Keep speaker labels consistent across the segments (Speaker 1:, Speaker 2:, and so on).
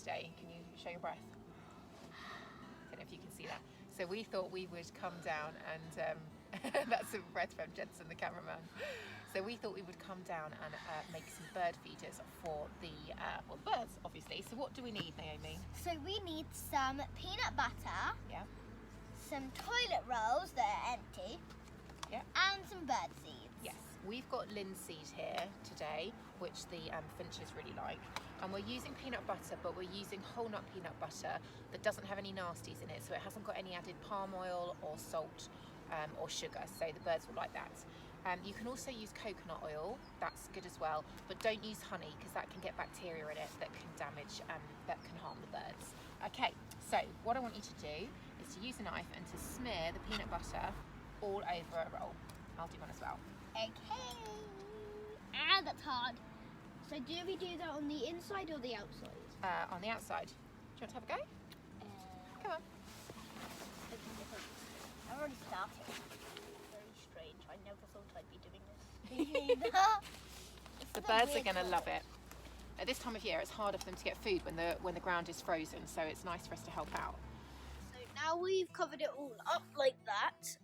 Speaker 1: today. Can you show your breath? I don't know if you can see that. So we thought we would come down and that's a breath from Jensen, the cameraman. So we thought we would come down and make some bird feeders for the birds, obviously. So what do we need, Naomi?
Speaker 2: So we need some peanut butter.
Speaker 1: Yeah.
Speaker 2: Some toilet rolls that are empty.
Speaker 1: Yeah.
Speaker 2: And some bird seeds.
Speaker 1: Yes. We've got linseed here today, which the finches really like. And we're using peanut butter, but we're using whole nut peanut butter that doesn't have any nasties in it. So it hasn't got any added palm oil or salt or sugar. So the birds will like that. You can also use coconut oil, that's good as well, but don't use honey because that can get bacteria in it that can damage, that can harm the birds. Okay, so what I want you to do is to use a knife and to smear the peanut butter all over a roll. I'll do one as well.
Speaker 2: Okay. Ah, that's hard. So do we do that on the inside or the outside?
Speaker 1: On the outside. Do you want to have a go? Come on.
Speaker 2: I've already started. Very strange. I never thought I'd be doing this.
Speaker 1: The birds are going to love it. At this time of year, it's harder for them to get food when the ground is frozen, so it's nice for us to help out.
Speaker 3: So now we've covered it all up like that,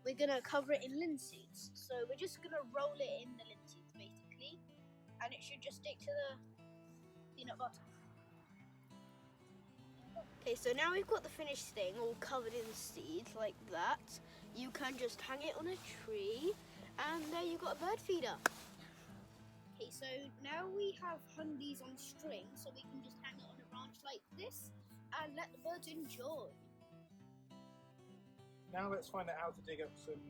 Speaker 3: we're going to cover it in linseeds. So we're just going to roll it in the linseeds basically, and it should just stick to the peanut butter. Okay, so now we've got the finished thing all covered in seeds like that. You can just hang it on a tree, and there you've got a bird feeder. Okay, so now we have hung these on string, so we can just hang it on a branch like this and let the birds enjoy.
Speaker 4: Now let's find out how to dig up some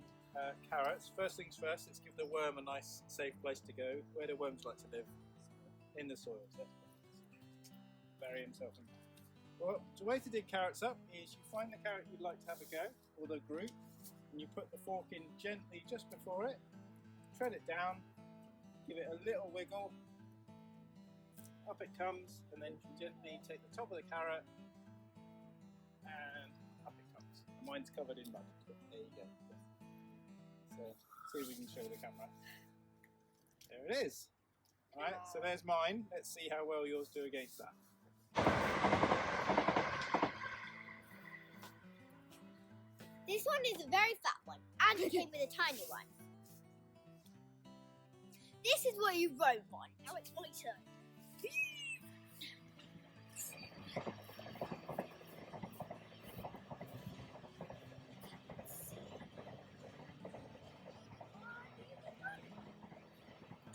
Speaker 4: carrots. First things first, let's give the worm a nice safe place to go. Where do worms like to live? In the soil. So bury himself in. Well, the way to dig carrots up is you find the carrot you'd like to have a go, or the group, and you put the fork in gently just before it, tread it down, give it a little wiggle, up it comes, and then you can gently take the top of the carrot and up it comes. And mine's covered in mud. There you go. So see if we can show the camera. There it is. Alright, so there's mine. Let's see how well yours do against that.
Speaker 2: This one is a very fat one, and it came with a tiny one. This is what you roll on. Now it's my turn.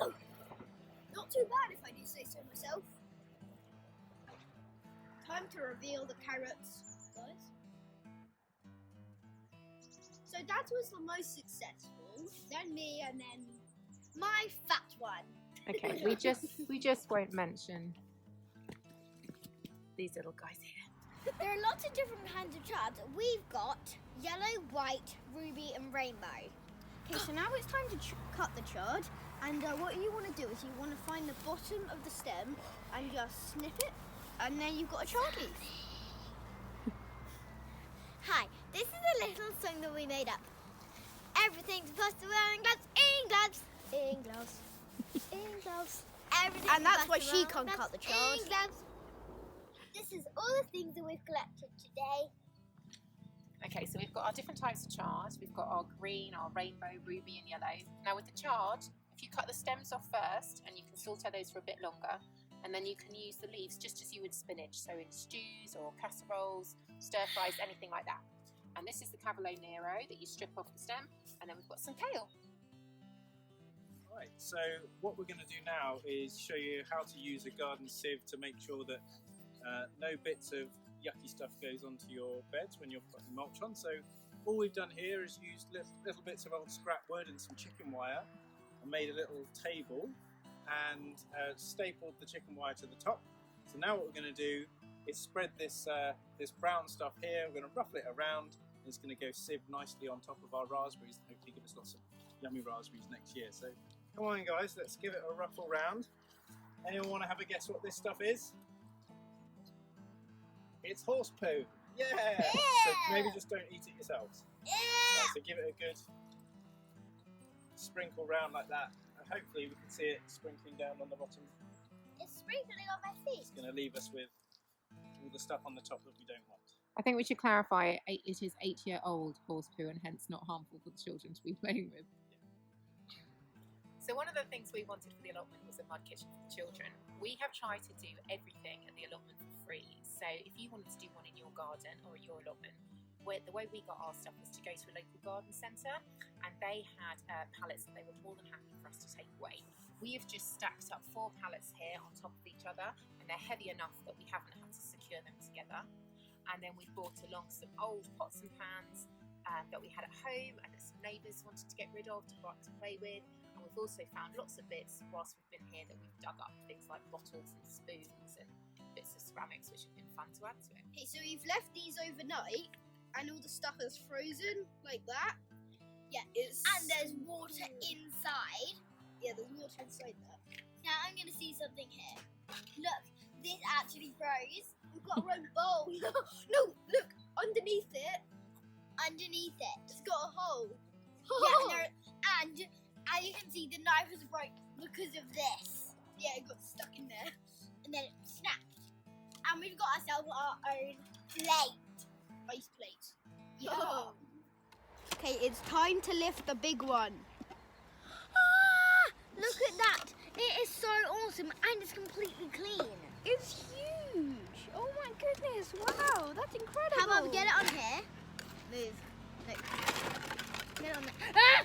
Speaker 2: Oh, not too bad if I do say so myself. Time to reveal the carrots, guys. So that was the most successful, then me, and then my fat one.
Speaker 1: Okay, we just won't mention these little guys here.
Speaker 2: There are lots of different kinds of chards. We've got yellow, white, ruby, and rainbow. Okay, so now it's time to cut the chard. And what you want to do is you want to find the bottom of the stem and just snip it, and then you've got a chard leaf. Hi, this is a little song that we made up. Everything's supposed to wear in gloves, in gloves, in gloves, in gloves. Everything's
Speaker 3: And that's why
Speaker 2: supposed to
Speaker 3: she
Speaker 2: wear
Speaker 3: can't
Speaker 2: gloves,
Speaker 3: cut the chard.
Speaker 2: in gloves. This is all the things that we've collected today.
Speaker 1: Okay, so we've got our different types of chard. We've got our green, our rainbow, ruby and yellow. Now with the chard, if you cut the stems off first, and you can saute those for a bit longer, and then you can use the leaves just as you would spinach, so in stews or casseroles, stir fries, anything like that. And this is the Cavolo Nero that you strip off the stem, and then we've got some kale.
Speaker 4: Right, so what we're going to do now is show you how to use a garden sieve to make sure that no bits of yucky stuff goes onto your beds when you're putting mulch on. So all we've done here is used little bits of old scrap wood and some chicken wire and made a little table and stapled the chicken wire to the top. So now what we're going to do is spread this this brown stuff here. We're going to ruffle it around. And it's going to go sieve nicely on top of our raspberries and hopefully give us lots of yummy raspberries next year. So come on guys, let's give it a ruffle round. Anyone want to have a guess what this stuff is? It's horse poo. Yeah! So maybe just don't eat it yourselves. Right, so give it a good sprinkle round like that. And hopefully we can see it sprinkling down on the bottom.
Speaker 2: It's sprinkling on my feet.
Speaker 4: It's going to leave us with all the stuff on the top that we don't want.
Speaker 1: I think we should clarify it is 8-year-old horse poo and hence not harmful for the children to be playing with. So one of the things we wanted for the allotment was a mud kitchen for the children. We have tried to do everything at the allotment for free. So if you wanted to do one in your garden or at your allotment, the way we got our stuff was to go to a local garden centre, and they had pallets that they were more than happy for us to take away. We have just stacked up 4 pallets here on top of each other, and they're heavy enough that we haven't had to secure them together. And then we brought along some old pots and pans that we had at home and that some neighbours wanted to get rid of to play with. And we've also found lots of bits whilst we've been here that we've dug up, things like bottles and spoons and bits of ceramics, which have been fun to add to it.
Speaker 3: Okay, so you've left these overnight, and all the stuff is frozen like that. Yeah, it's
Speaker 2: And there's water inside.
Speaker 3: yeah, there's water inside that.
Speaker 2: Now I'm going to see something here. Look, this actually froze.
Speaker 3: We've got our own bowl. No, look underneath it.
Speaker 2: Underneath it.
Speaker 3: It's got a hole.
Speaker 2: Yeah, and as you can see, the knife was broke because of this.
Speaker 3: Yeah, it got stuck in there.
Speaker 2: And then it snapped. And we've got ourselves our own plate.
Speaker 3: Ice plate.
Speaker 2: Yeah.
Speaker 3: Okay, it's time to lift the big one.
Speaker 2: Ah, look at that. It is so awesome and it's completely clean.
Speaker 3: It's huge. Oh my goodness! Wow, that's incredible.
Speaker 2: How about we get it on here?
Speaker 3: Move. Look.
Speaker 2: Get it on there. Ah!